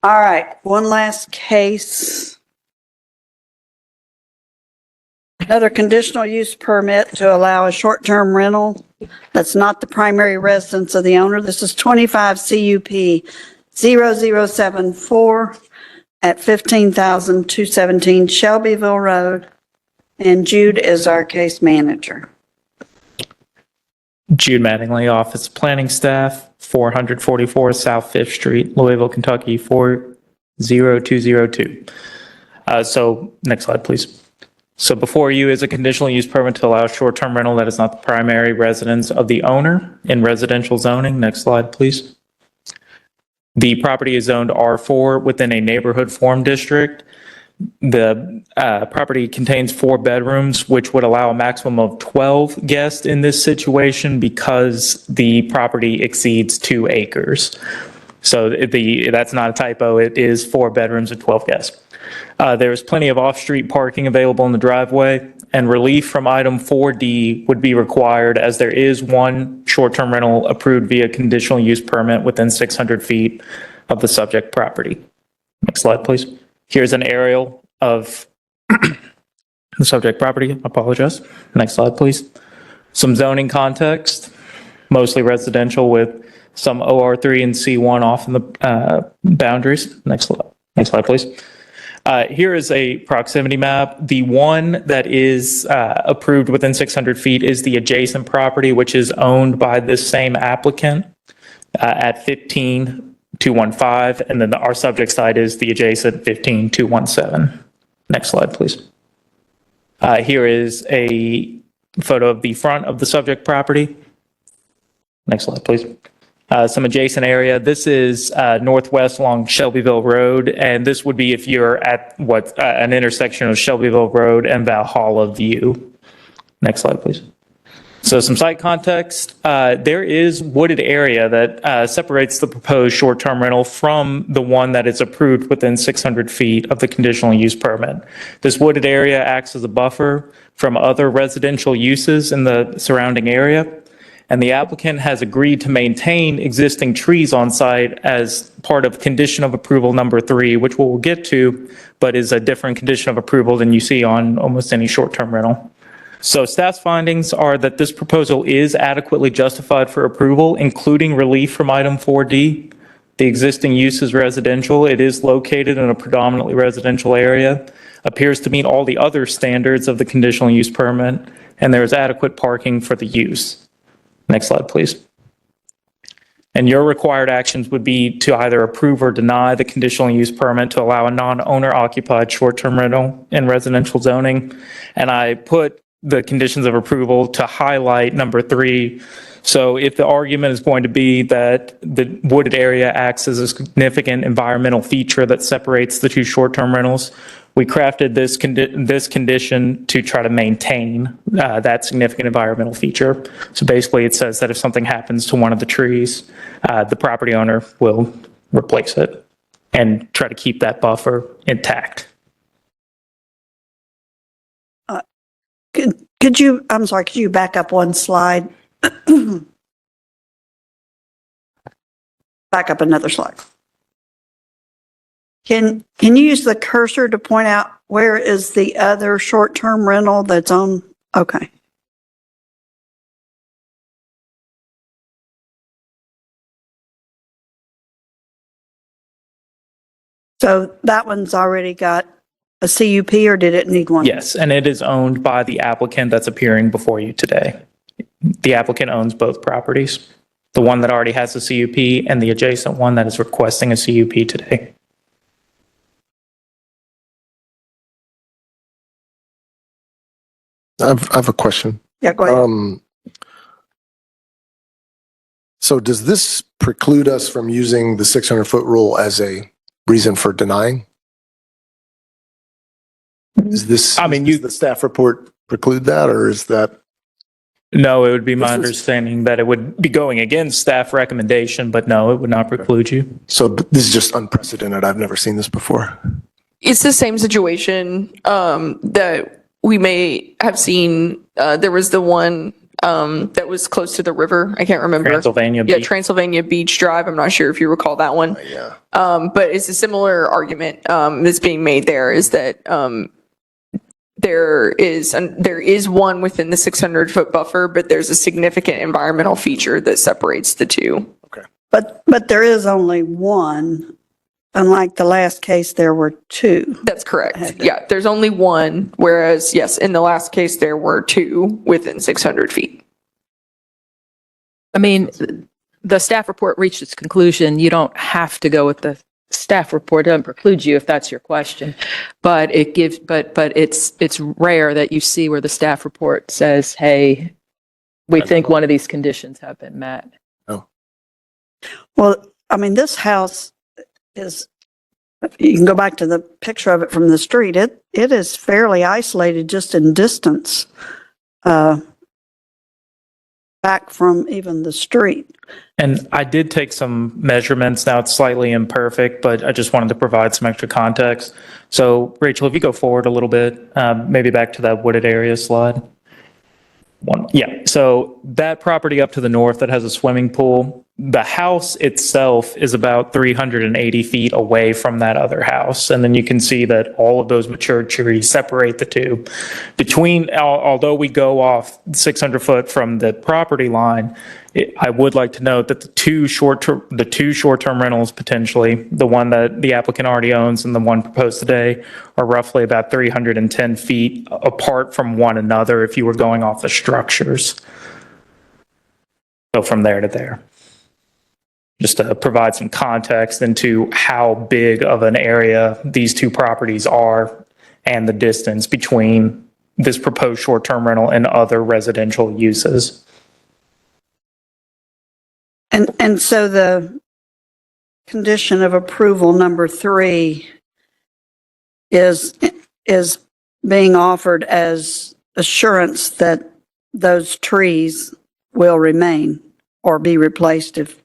All right, one last case. Another conditional use permit to allow a short-term rental that's not the primary residence of the owner. This is 25 CUP 0074 at 15,217 Shelbyville Road. And Jude is our case manager. Jude Mattingly, Office of Planning Staff, 444 South 5th Street, Louisville, Kentucky, 40202. So next slide, please. So before you is a conditional use permit to allow short-term rental that is not the primary residence of the owner in residential zoning. Next slide, please. The property is zoned R4 within a neighborhood form district. The property contains 4 bedrooms, which would allow a maximum of 12 guests in this situation because the property exceeds 2 acres. So that's not a typo. It is 4 bedrooms and 12 guests. There's plenty of off-street parking available in the driveway, and relief from item 4D would be required as there is one short-term rental approved via conditional use permit within 600 feet of the subject property. Next slide, please. Here's an aerial of the subject property. I apologize. Next slide, please. Some zoning context, mostly residential with some OR3 and C1 off in the boundaries. Next slide, please. Here is a proximity map. The one that is approved within 600 feet is the adjacent property, which is owned by this same applicant at 15215, and then our subject site is the adjacent 15217. Next slide, please. Here is a photo of the front of the subject property. Next slide, please. Some adjacent area. This is northwest along Shelbyville Road, and this would be if you're at an intersection of Shelbyville Road and Valhalla View. Next slide, please. So some site context. There is wooded area that separates the proposed short-term rental from the one that is approved within 600 feet of the conditional use permit. This wooded area acts as a buffer from other residential uses in the surrounding area. And the applicant has agreed to maintain existing trees on site as part of condition of approval number 3, which we'll get to, but is a different condition of approval than you see on almost any short-term rental. So staff's findings are that this proposal is adequately justified for approval, including relief from item 4D. The existing use is residential. It is located in a predominantly residential area, appears to meet all the other standards of the conditional use permit, and there is adequate parking for the use. Next slide, please. And your required actions would be to either approve or deny the conditional use permit to allow a non-owner occupied short-term rental in residential zoning. And I put the conditions of approval to highlight number 3. So if the argument is going to be that the wooded area acts as a significant environmental feature that separates the 2 short-term rentals, we crafted this condition to try to maintain that significant environmental feature. So basically it says that if something happens to one of the trees, the property owner will replace it and try to keep that buffer intact. Could you back up one slide? Back up another slide. Can you use the cursor to point out where is the other short-term rental that's on? Okay. So that one's already got a CUP, or did it need one? Yes, and it is owned by the applicant that's appearing before you today. The applicant owns both properties, the one that already has a CUP and the adjacent one that is requesting a CUP today. I have a question. Yeah, go ahead. So does this preclude us from using the 600-foot rule as a reason for denying? Is this, does the staff report preclude that, or is that? No, it would be my understanding that it would be going against staff recommendation, but no, it would not preclude you. So this is just unprecedented. I've never seen this before. It's the same situation that we may have seen. There was the one that was close to the river. I can't remember. Transylvania Yeah, Beach. Transylvania Beach Drive. I'm not sure if you recall that one. Yeah. But it's a similar argument that's being made there is that there is one within the 600-foot buffer, but there's a significant environmental feature that separates the two. But there is only one. Unlike the last case, there were two. That's correct. Yeah, there's only one, whereas, yes, in the last case, there were two within 600 feet. I mean, the staff report reached its conclusion. You don't have to go with the staff report. It doesn't preclude you if that's your question. But it gives, but it's rare that you see where the staff report says, hey, we think one of these conditions have been met. Well, I mean, this house is, you can go back to the picture of it from the street. It is fairly isolated just in distance, back from even the street. And I did take some measurements. Now it's slightly imperfect, but I just wanted to provide some extra context. So Rachel, if you go forward a little bit, maybe back to that wooded area slide. Yeah, so that property up to the north that has a swimming pool, the house itself is about 380 feet away from that other house. And then you can see that all of those mature trees separate the two. Although we go off 600 foot from the property line, I would like to note that the two short-term rentals potentially, the one that the applicant already owns and the one proposed today, are roughly about 310 feet apart from one another if you were going off the structures. So from there to there. Just to provide some context into how big of an area these two properties are and the distance between this proposed short-term rental and other residential uses. And so the condition of approval number 3 is being offered as assurance that those trees will remain or be replaced if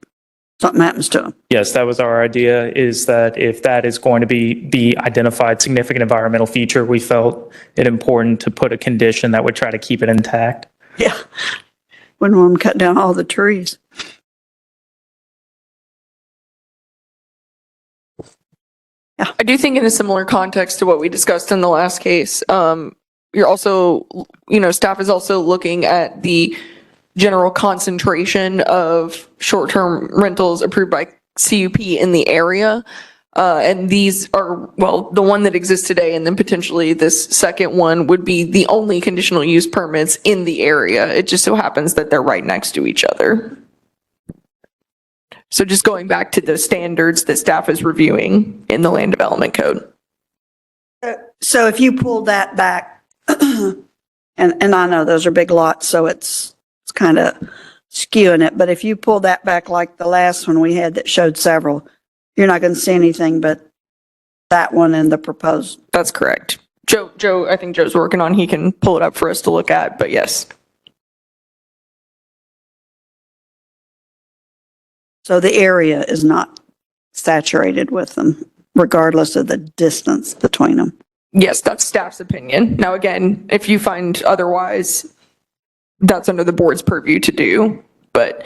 something happens to them. Yes, that was our idea, is that if that is going to be the identified significant environmental feature, we felt it important to put a condition that would try to keep it intact. Yeah. Wouldn't want them to cut down all the trees. I do think in a similar context to what we discussed in the last case, you're also, staff is also looking at the general concentration of short-term rentals approved by CUP in the area. And these are, well, the one that exists today, and then potentially this second one would be the only conditional use permits in the area. It just so happens that they're right next to each other. So just going back to the standards that staff is reviewing in the land development code. So if you pull that back, and I know those are big lots, so it's kind of skewing it, but if you pull that back like the last one we had that showed several, you're not going to see anything but that one and the proposed. That's correct. Joe, I think Joe's working on, he can pull it up for us to look at, but yes. So the area is not saturated with them, regardless of the distance between them. Yes, that's staff's opinion. Now, again, if you find otherwise, that's under the board's purview to do, but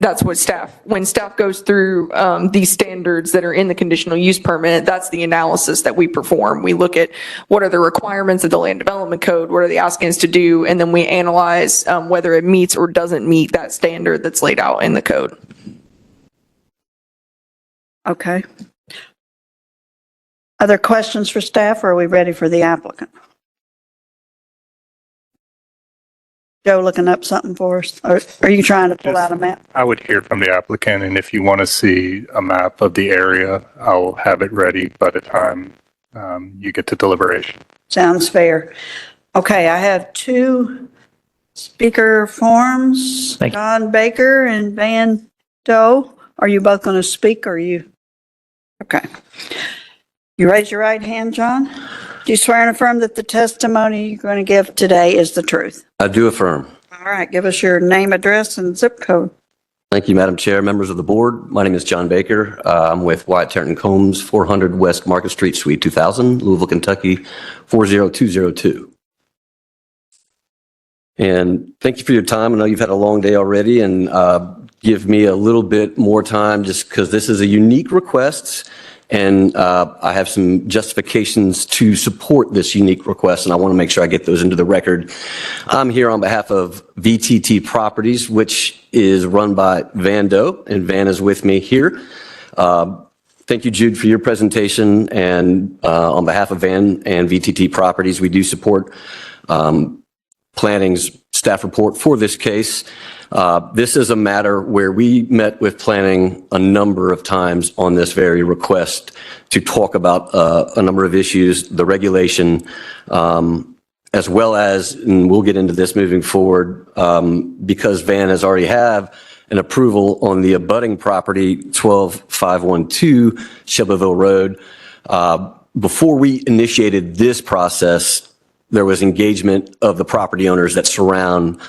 that's what when staff goes through these standards that are in the conditional use permit, that's the analysis that we perform. We look at what are the requirements of the land development code, what are they asking us to do, and then we analyze whether it meets or doesn't meet that standard that's laid out in the code. Okay. Other questions for staff, or are we ready for the applicant? Joe looking up something for us? Or are you trying to pull out a map? I would hear from the applicant, and if you want to see a map of the area, I'll have it ready by the time you get to deliberation. Sounds fair. Okay, I have 2 speaker forms, Thank you. Jon Baker and Van Doe. Are you both going to speak, or are you? Okay. You raise your right hand, John. Do you swear and affirm that the testimony you're going to give today is the truth? I do affirm. All right, give us your name, address, and zip code. Thank you, Madam Chair, members of the board. My name is Jon Baker. I'm with Wyatt Tarrant Combs, 400 West Market Street, Suite 2000, Louisville, Kentucky, 40202. And thank you for your time. I know you've had a long day already, and give me a little bit more time just because this is a unique request, and I have some justifications to support this unique request, and I want to make sure I get those into the record. I'm here on behalf of VTT Properties, which is run by Van Doe, and Van is with me here. Thank you, Jude, for your presentation, and on behalf of Van and VTT Properties, we do support Planning's staff report for this case. This is a matter where we met with Planning a number of times on this very request to talk about a number of issues, the regulation, as well as, and we'll get into this moving forward, because Van has already have an approval on the abutting property, 12512 Shelbyville Road. Before we initiated this process, there was engagement of the property owners that surround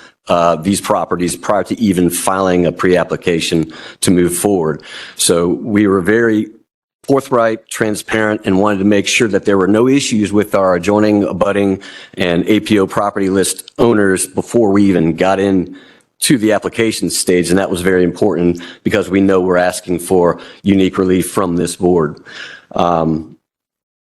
these properties prior to even filing a pre-application to move forward. So we were very forthright, transparent, and wanted to make sure that there were no issues with our adjoining, abutting, and APO property list owners before we even got in to the application stage. And that was very important because we know we're asking for unique relief from this board.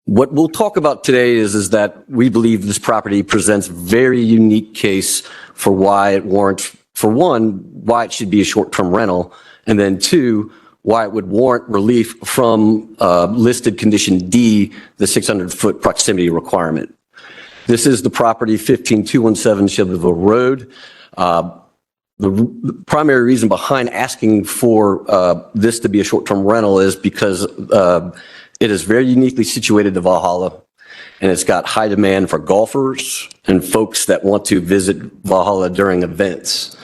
What we'll talk about today is that we believe this property presents a very unique case for why it warrants, for one, why it should be a short-term rental, and then two, why it would warrant relief from listed condition D, the 600-foot proximity requirement. This is the property 15217 Shelbyville Road. The primary reason behind asking for this to be a short-term rental is because it is very uniquely situated to Valhalla, and it's got high demand for golfers and folks that want to visit Valhalla during events.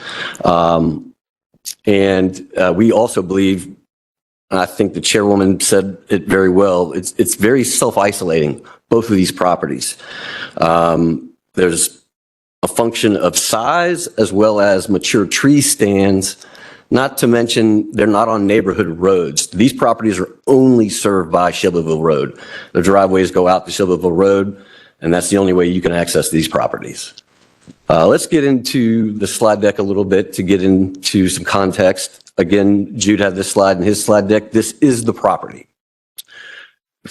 And we also believe, I think the chairwoman said it very well, it's very self-isolating, both of these properties. There's a function of size as well as mature tree stands. Not to mention, they're not on neighborhood roads. These properties are only served by Shelbyville Road. The driveways go out to Shelbyville Road, and that's the only way you can access these properties. Let's get into the slide deck a little bit to get into some context. Again, Jude had this slide in his slide deck. This is the property.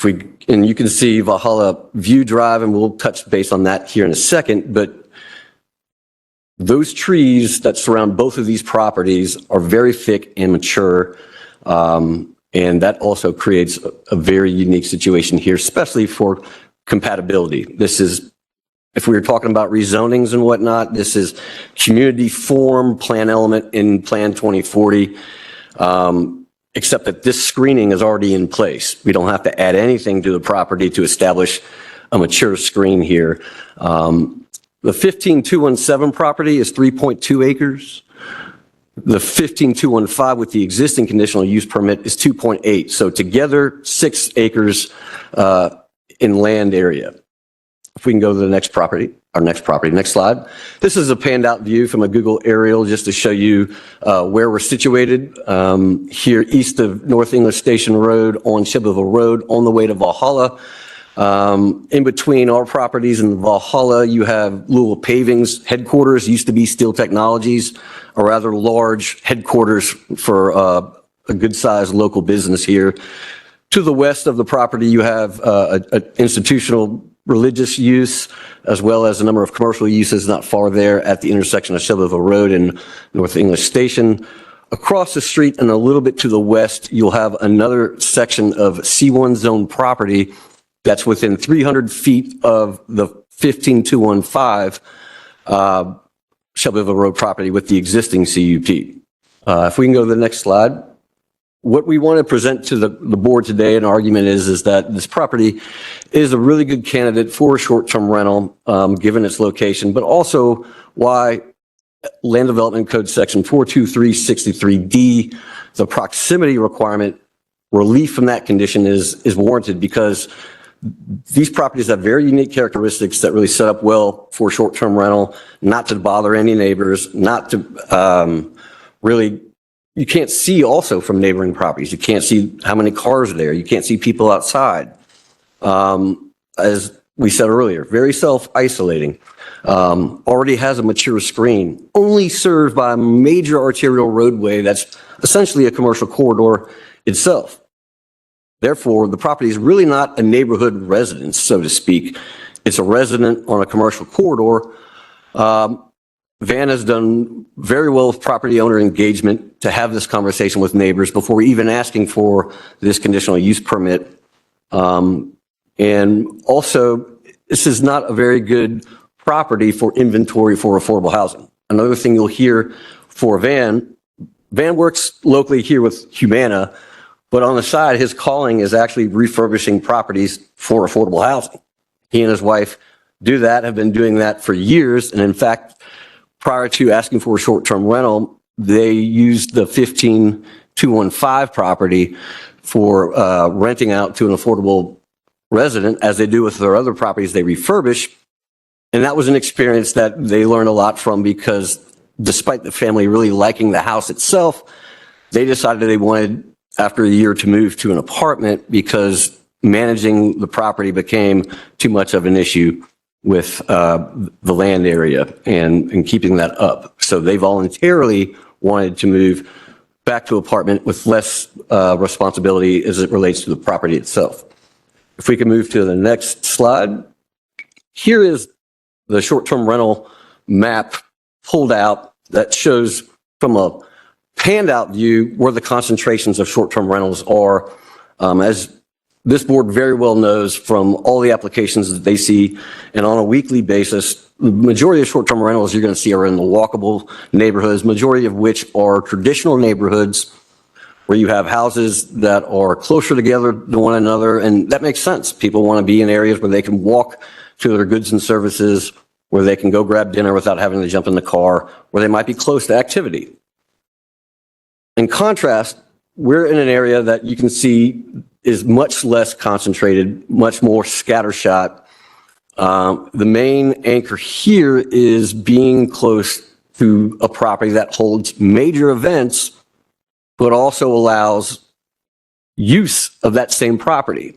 And you can see Valhalla View Drive, and we'll touch base on that here in a second, but those trees that surround both of these properties are very thick and mature, and that also creates a very unique situation here, especially for compatibility. This is, if we were talking about rezonings and whatnot, this is community form plan element in Plan 2040, except that this screening is already in place. We don't have to add anything to the property to establish a mature screen here. The 15217 property is 3.2 acres. The 15215 with the existing conditional use permit is 2.8. So together, 6 acres in land area. If we can go to the next property, next slide. This is a panned out view from a Google aerial just to show you where we're situated. Here east of North English Station Road on Shelbyville Road on the way to Valhalla. In between our properties and Valhalla, you have Louisville Paving's headquarters, used to be Steel Technologies, a rather large headquarters for a good-sized local business here. To the west of the property, you have an institutional religious use, as well as a number of commercial uses not far there at the intersection of Shelbyville Road and North English Station. Across the street and a little bit to the west, you'll have another section of C1 zone property that's within 300 feet of the 15215 Shelbyville Road property with the existing CUP. If we can go to the next slide. What we want to present to the board today, an argument is that this property is a really good candidate for a short-term rental, given its location, but also why Land Development Code Section 42363D, the proximity requirement, relief from that condition is warranted because these properties have very unique characteristics that really set up well for short-term rental, not to bother any neighbors, not to really, you can't see also from neighboring properties. You can't see how many cars are there. You can't see people outside. As we said earlier, very self-isolating. Already has a mature screen, only served by a major arterial roadway that's essentially a commercial corridor itself. Therefore, the property is really not a neighborhood residence, so to speak. It's a resident on a commercial corridor. Van has done very well with property owner engagement to have this conversation with neighbors before even asking for this conditional use permit. And also, this is not a very good property for inventory for affordable housing. Another thing you'll hear for Van works locally here with Humana, but on the side, his calling is actually refurbishing properties for affordable housing. He and his wife do that, have been doing that for years. And in fact, prior to asking for a short-term rental, they used the 15215 property for renting out to an affordable resident, as they do with their other properties they refurbish. And that was an experience that they learned a lot from, because despite the family really liking the house itself, they decided they wanted, after a year, to move to an apartment because managing the property became too much of an issue with the land area and keeping that up. So they voluntarily wanted to move back to apartment with less responsibility as it relates to the property itself. If we can move to the next slide. Here is the short-term rental map pulled out that shows from a panned out view where the concentrations of short-term rentals are. As this board very well knows from all the applications that they see, and on a weekly basis, the majority of short-term rentals you're going to see are in the walkable neighborhoods, majority of which are traditional neighborhoods where you have houses that are closer together to one another. And that makes sense. People want to be in areas where they can walk to their goods and services, where they can go grab dinner without having to jump in the car, where they might be close to activity. In contrast, we're in an area that you can see is much less concentrated, much more scattershot. The main anchor here is being close to a property that holds major events, but also allows use of that same property.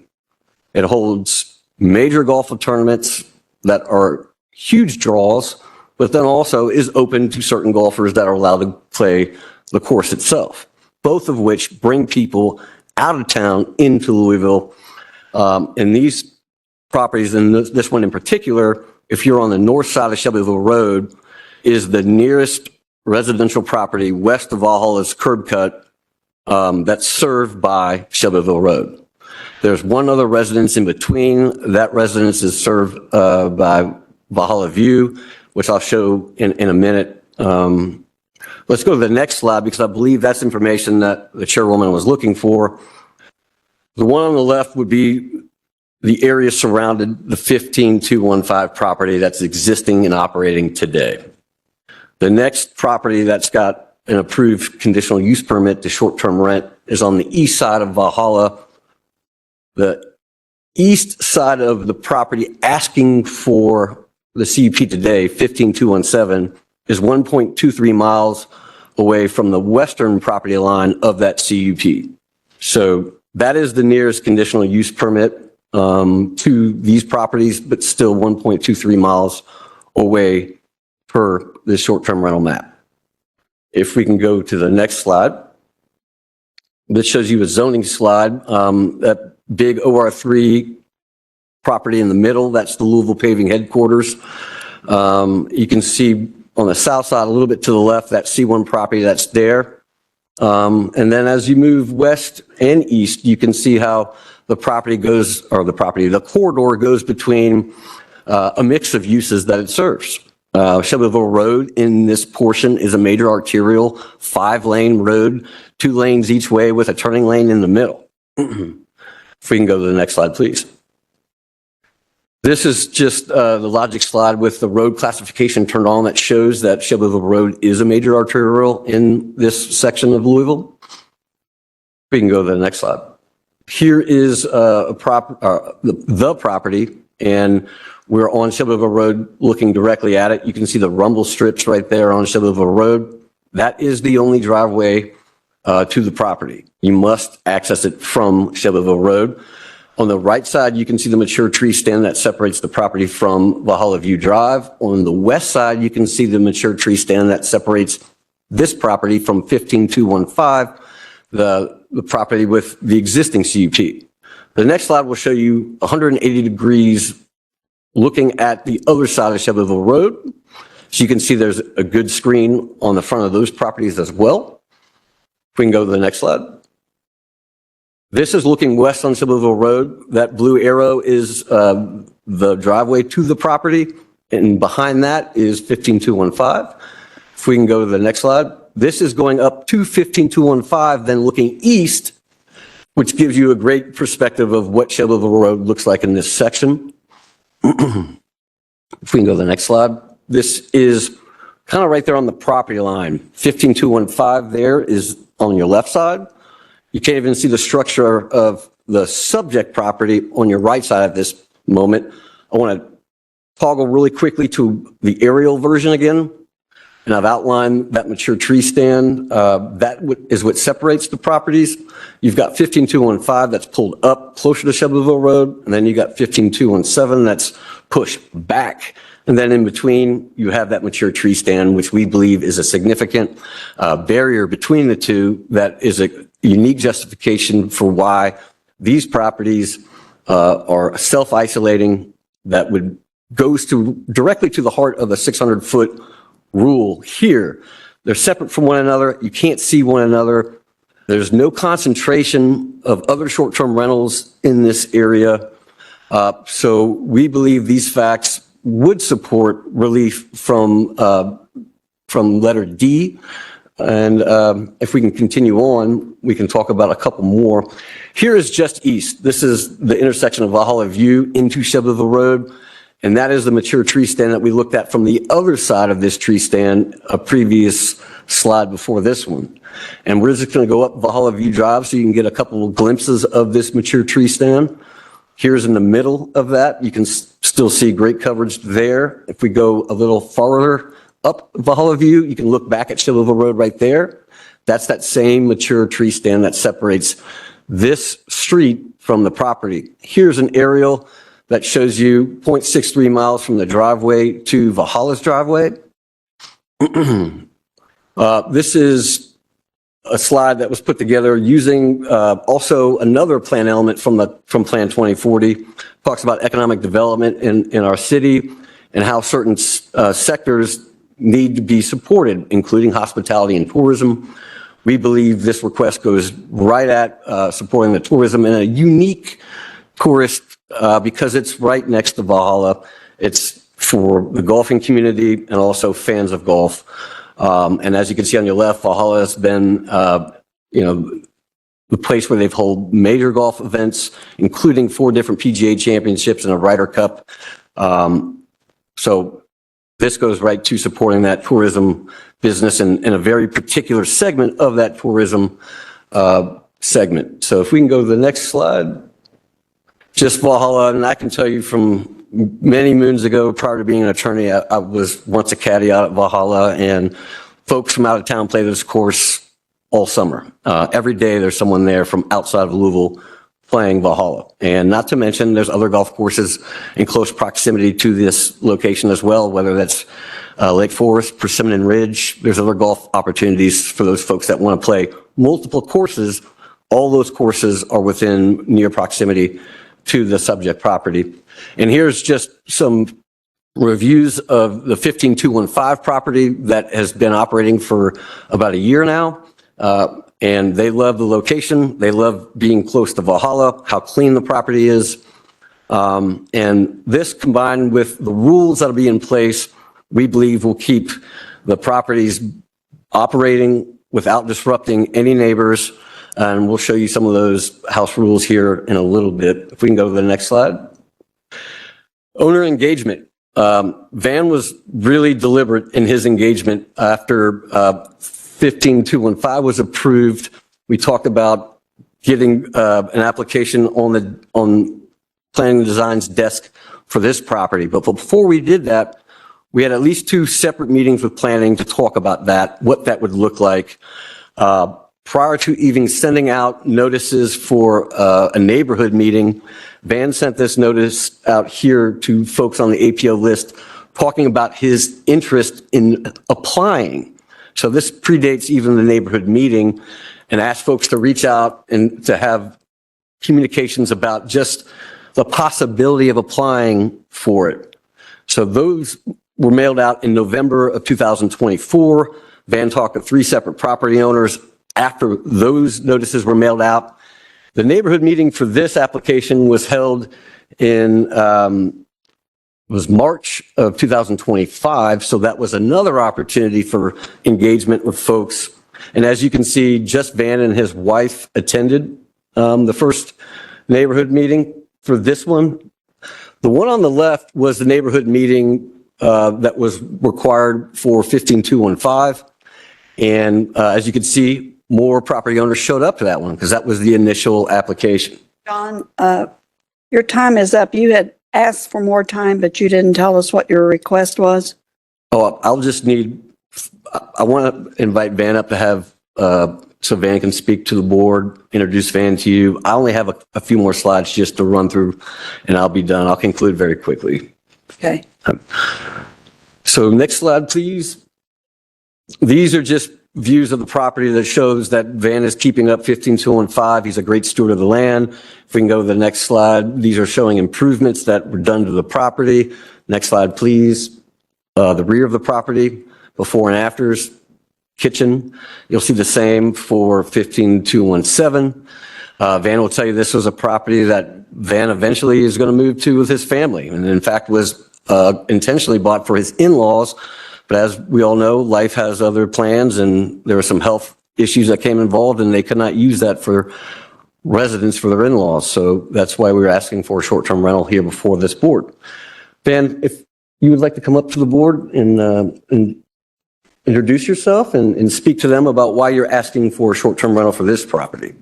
It holds major golf tournaments that are huge draws, but then also is open to certain golfers that are allowed to play the course itself, both of which bring people out of town into Louisville. And these properties, and this one in particular, if you're on the north side of Shelbyville Road, is the nearest residential property west of Valhalla's curb cut that's served by Shelbyville Road. There's one other residence in between. That residence is served by Valhalla View, which I'll show in a minute. Let's go to the next slide, because I believe that's information that the chairwoman was looking for. The one on the left would be the area surrounded the 15215 property that's existing and operating today. The next property that's got an approved conditional use permit to short-term rent is on the east side of Valhalla. The east side of the property asking for the CUP today, 15217, is 1.23 miles away from the western property line of that CUP. So that is the nearest conditional use permit to these properties, but still 1.23 miles away per the short-term rental map. If we can go to the next slide. This shows you a zoning slide. That big OR3 property in the middle, that's the Louisville Paving headquarters. You can see on the south side, a little bit to the left, that C1 property that's there. And then as you move west and east, you can see how the property goes, or the corridor goes between a mix of uses that it serves. Shelbyville Road in this portion is a major arterial 5-lane road, 2 lanes each way with a turning lane in the middle. If we can go to the next slide, please. This is just the logic slide with the road classification turned on that shows that Shelbyville Road is a major arterial in this section of Louisville. We can go to the next slide. Here is the property, and we're on Shelbyville Road looking directly at it. You can see the rumble strips right there on Shelbyville Road. That is the only driveway to the property. You must access it from Shelbyville Road. On the right side, you can see the mature tree stand that separates the property from Valhalla View Drive. On the west side, you can see the mature tree stand that separates this property from 15215, the property with the existing CUP. The next slide will show you 180 degrees looking at the other side of Shelbyville Road. So you can see there's a good screen on the front of those properties as well. If we can go to the next slide. This is looking west on Shelbyville Road. That blue arrow is the driveway to the property, and behind that is 15215. If we can go to the next slide. This is going up to 15215, then looking east, which gives you a great perspective of what Shelbyville Road looks like in this section. If we can go to the next slide. This is kind of right there on the property line. 15215 there is on your left side. You can't even see the structure of the subject property on your right side at this moment. I want to toggle really quickly to the aerial version again. And I've outlined that mature tree stand. That is what separates the properties. You've got 15215 that's pulled up closer to Shelbyville Road. And then you got 15217 that's pushed back. And then in between, you have that mature tree stand, which we believe is a significant barrier between the two that is a unique justification for why these properties are self-isolating, that goes directly to the heart of the 600-foot rule here. They're separate from one another. You can't see one another. There's no concentration of other short-term rentals in this area. So we believe these facts would support relief from letter D. And if we can continue on, we can talk about a couple more. Here is just east. This is the intersection of Valhalla View into Shelbyville Road. And that is the mature tree stand that we looked at from the other side of this tree stand, a previous slide before this one. And we're just going to go up Valhalla View Drive so you can get a couple of glimpses of this mature tree stand. Here's in the middle of that. You can still see great coverage there. If we go a little farther up Valhalla View, you can look back at Shelbyville Road right there. That's that same mature tree stand that separates this street from the property. Here's an aerial that shows you 0.63 miles from the driveway to Valhalla's driveway. This is a slide that was put together using also another plan element from Plan 2040. Talks about economic development in our city and how certain sectors need to be supported, including hospitality and tourism. We believe this request goes right at supporting the tourism in a unique tourist because it's right next to Valhalla. It's for the golfing community and also fans of golf. And as you can see on your left, Valhalla has been, the place where they've held major golf events, including 4 different PGA championships and a Ryder Cup. So this goes right to supporting that tourism business and a very particular segment of that tourism segment. So if we can go to the next slide. Just Valhalla, and I can tell you from many moons ago, prior to being an attorney, I was once a caddy out at Valhalla, and folks from out of town play this course all summer. Every day there's someone there from outside of Louisville playing Valhalla. And not to mention, there's other golf courses in close proximity to this location as well, whether that's Lake Forest, Persimmon Ridge. There's other golf opportunities for those folks that want to play multiple courses. All those courses are within near proximity to the subject property. And here's just some reviews of the 15215 property that has been operating for about a year now. And they love the location. They love being close to Valhalla, how clean the property is. And this combined with the rules that'll be in place, we believe will keep the properties operating without disrupting any neighbors. And we'll show you some of those house rules here in a little bit. If we can go to the next slide. Owner engagement. Van was really deliberate in his engagement after 15215 was approved. We talked about getting an application on Planning and Design's desk for this property. But before we did that, we had at least 2 separate meetings with planning to talk about that, what that would look like. prior to even sending out notices for a neighborhood meeting, Van sent this notice out here to folks on the APO list talking about his interest in applying. So this predates even the neighborhood meeting, and asked folks to reach out and to have communications about just the possibility of applying for it. So those were mailed out in November of 2024. Van talked to 3 separate property owners after those notices were mailed out. The neighborhood meeting for this application was held in was March of 2025. So that was another opportunity for engagement with folks. And as you can see, just Van and his wife attended the first neighborhood meeting for this one. The one on the left was the neighborhood meeting that was required for 15215. And as you can see, more property owners showed up to that one because that was the initial application. John, your time is up. You had asked for more time, but you didn't tell us what your request was. Oh, I want to invite Van up to have, so Van can speak to the board, introduce Van to you. I only have a few more slides just to run through and I'll be done. I'll conclude very quickly. Okay. So next slide, please. These are just views of the property that shows that Van is keeping up 15215. He's a great steward of the land. If we can go to the next slide, these are showing improvements that were done to the property. Next slide, please. The rear of the property, before and afters, kitchen. You'll see the same for 15217. Van will tell you this was a property that Van eventually is going to move to with his family, and in fact was intentionally bought for his in-laws. But as we all know, life has other plans, and there were some health issues that came involved, and they could not use that for residence for their in-laws. So that's why we were asking for a short-term rental here before this board. Van, if you would like to come up to the board and introduce yourself and speak to them about why you're asking for a short-term rental for this property.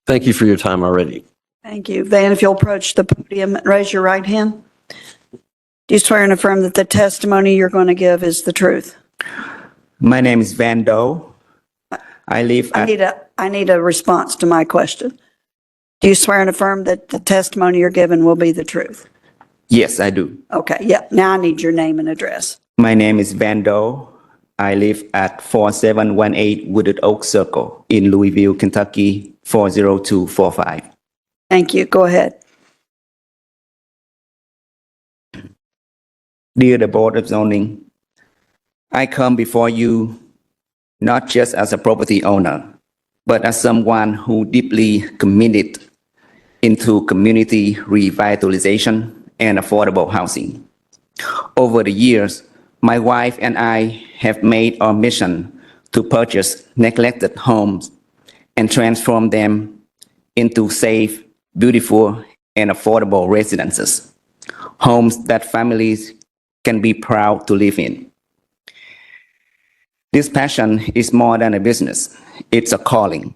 Thank you for your time already. Thank you. Van, if you'll approach the podium and raise your right hand. Do you swear and affirm that the testimony you're going to give is the truth? My name is Van Doe. I live at, I need a response to my question. Do you swear and affirm that the testimony you're giving will be the truth? yes, I do. Okay, yeah. Now I need your name and address. My name is Van Doe. I live at 4718 Wooded Oak Circle in Louisville, Kentucky, 40245. Thank you. Go ahead. Dear the Board of Zoning, I come before you not just as a property owner, but as someone who deeply committed into community revitalization and affordable housing. Over the years, my wife and I have made our mission to purchase neglected homes and transform them into safe, beautiful, and affordable residences, homes that families can be proud to live in. This passion is more than a business, it's a calling.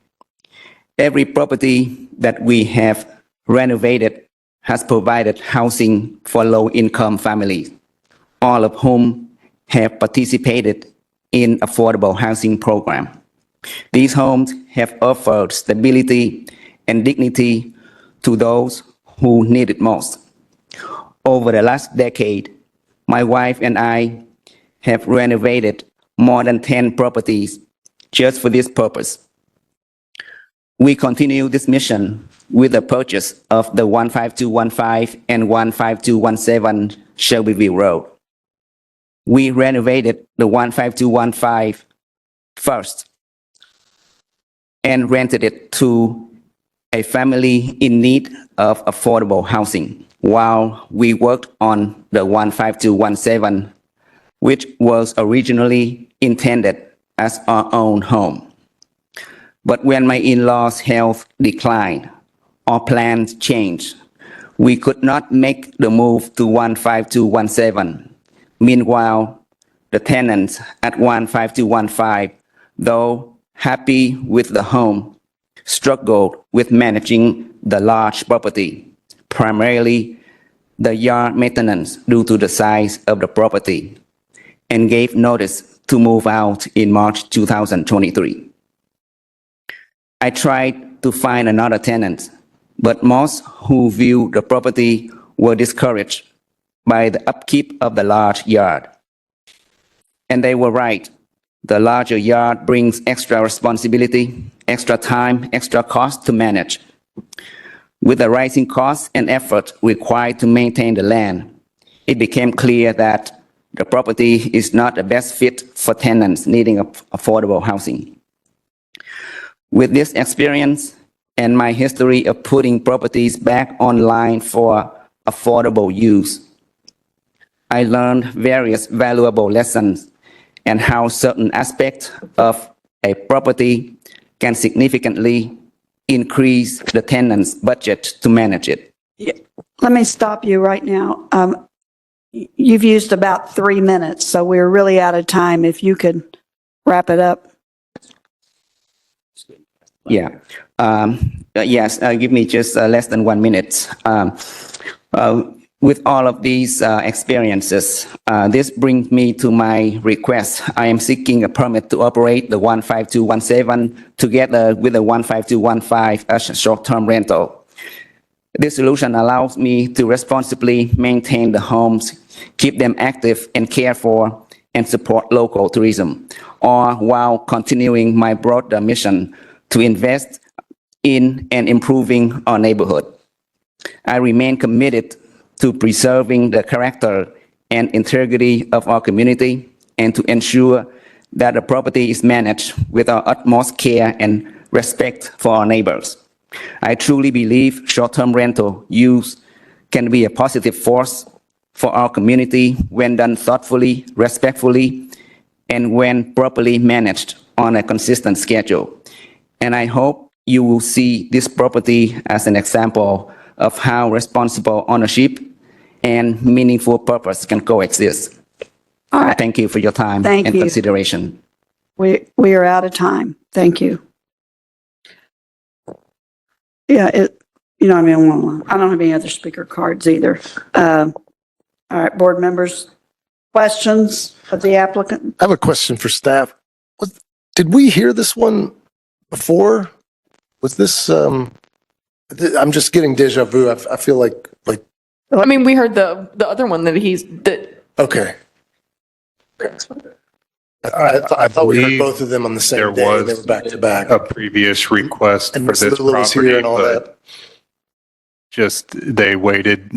Every property that we have renovated has provided housing for low-income families, all of whom have participated in affordable housing program. These homes have offered stability and dignity to those who need it most. Over the last decade, my wife and I have renovated more than 10 properties just for this purpose. We continue this mission with the purchase of the 15215 and 15217 Shelbyville Road. We renovated the 15215 first and rented it to a family in need of affordable housing, while we worked on the 15217, which was originally intended as our own home. But when my in-laws' health declined, our plans changed. We could not make the move to 15217. Meanwhile, the tenants at 15215, though happy with the home, struggled with managing the large property, primarily the yard maintenance due to the size of the property, and gave notice to move out in March 2023. I tried to find another tenant, but most who viewed the property were discouraged by the upkeep of the large yard. And they were right. The larger yard brings extra responsibility, extra time, extra cost to manage. With the rising costs and effort required to maintain the land, it became clear that the property is not the best fit for tenants needing affordable housing. With this experience and my history of putting properties back online for affordable use, I learned various valuable lessons and how certain aspects of a property can significantly increase the tenant's budget to manage it. Let me stop you right now. You've used about 3 minutes, so we're really out of time. If you could wrap it up. Yeah. Yes, give me just less than 1 minute. With all of these experiences, this brings me to my request. I am seeking a permit to operate the 15217 together with the 15215 as a short-term rental. This solution allows me to responsibly maintain the homes, keep them active and cared for, and support local tourism, all while continuing my broader mission to invest in and improving our neighborhood. I remain committed to preserving the character and integrity of our community and to ensure that the property is managed with our utmost care and respect for our neighbors. I truly believe short-term rental use can be a positive force for our community when done thoughtfully, respectfully, and when properly managed on a consistent schedule. And I hope you will see this property as an example of how responsible ownership and meaningful purpose can coexist. All right. Thank you for your time Thank and you. consideration. We are out of time. Thank you. Yeah, I don't have any other speaker cards either. All right, board members, questions of the applicant? I have a question for staff. Did we hear this one before? Was this, I'm just getting deja vu. I feel like, I mean, we heard the other one that okay. I thought we heard both of them on the same There day. They was were back to back. a previous request And for Ms. this Lula was here property, and all but that. just they waited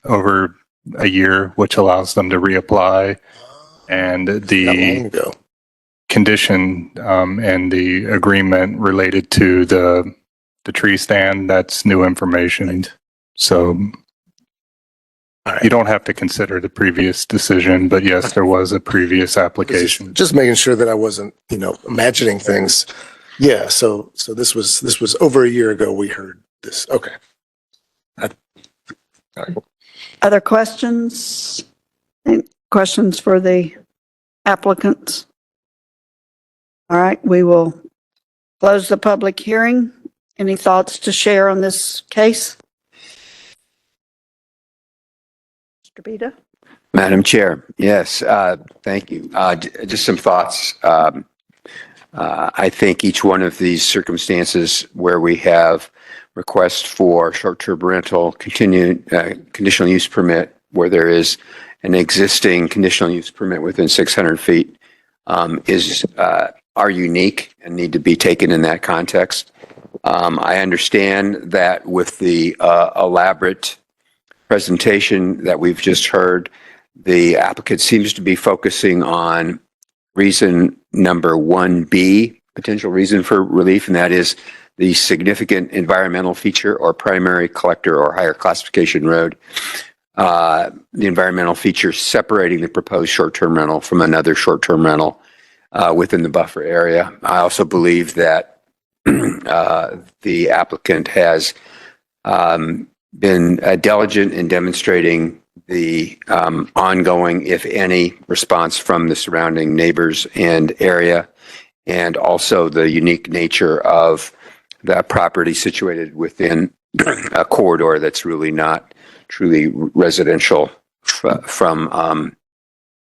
over a year, which allows them to reapply. And That long the ago. condition and the agreement related to the tree stand, that's new information. So All right. you don't have to consider the previous decision, but yes, there was a previous application. Just making sure that I wasn't, imagining things. Yeah. So this was over a year ago we heard this. Okay. All right. Other questions? Any questions for the applicants? All right, we will close the public hearing. Any thoughts to share on this case? Mr. Beta? Madam Chair, yes, thank you. Just some thoughts. I think each one of these circumstances where we have requests for short-term rental, conditional use permit, where there is an existing conditional use permit within 600 feet, are unique and need to be taken in that context. I understand that with the elaborate presentation that we've just heard, the applicant seems to be focusing on reason number 1B, potential reason for relief, and that is the significant environmental feature or primary collector or higher classification road. The environmental feature separating the proposed short-term rental from another short-term rental within the buffer area. I also believe that the applicant has been diligent in demonstrating the ongoing, if any, response from the surrounding neighbors and area, and also the unique nature of that property situated within a corridor that's really not truly residential from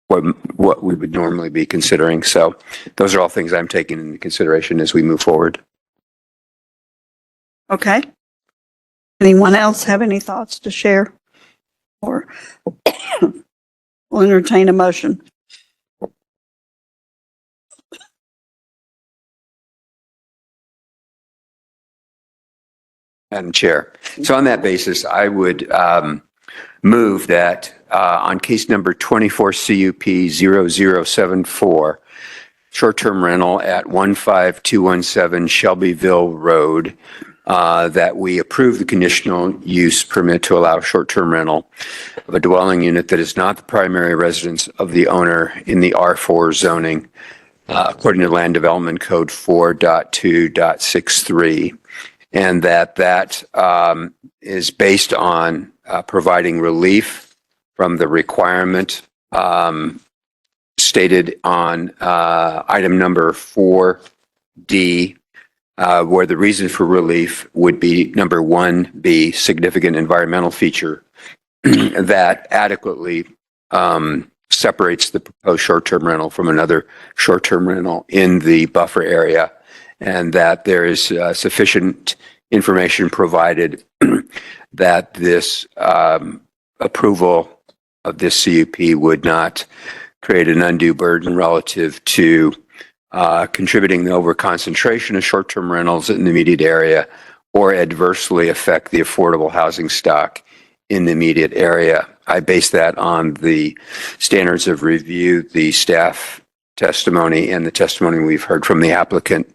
what we would normally be considering. So those are all things I'm taking into consideration as we move forward. Okay. Anyone else have any thoughts to share? Or we'll entertain a motion. Madam Chair. So on that basis, I would move that on case number 24 CUP 0074, short-term rental at 15217 Shelbyville Road, that we approve the conditional use permit to allow short-term rental of a dwelling unit that is not the primary residence of the owner in the R4 zoning, according to Land Development Code 4.2.63. And that is based on providing relief from the requirement stated on item number 4D, where the reason for relief would be number 1B, significant environmental feature that adequately separates the proposed short-term rental from another short-term rental in the buffer area, and that there is sufficient information provided that this approval of this CUP would not create an undue burden relative to contributing the overconcentration of short-term rentals in the immediate area or adversely affect the affordable housing stock in the immediate area. I base that on the standards of review, the staff testimony, and the testimony we've heard from the applicant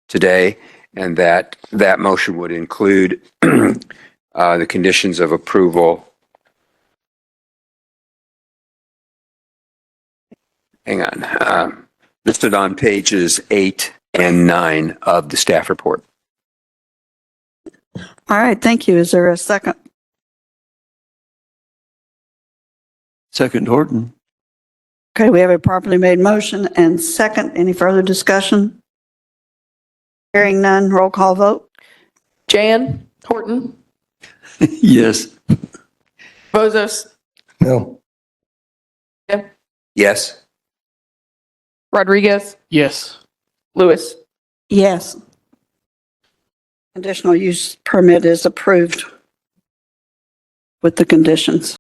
today, and that motion would include the conditions of approval. Hang on. Listed on pages 8 and 9 of the staff report. All right, thank you. Is there a second? Second, Horton. Okay, we have a properly made motion and second. Any further discussion? Hearing none, roll call vote. Jan, Horton, Yes. Bozos, No. Yes? Rodriguez, Yes. Lewis. Yes. Conditional use permit is approved with the conditions.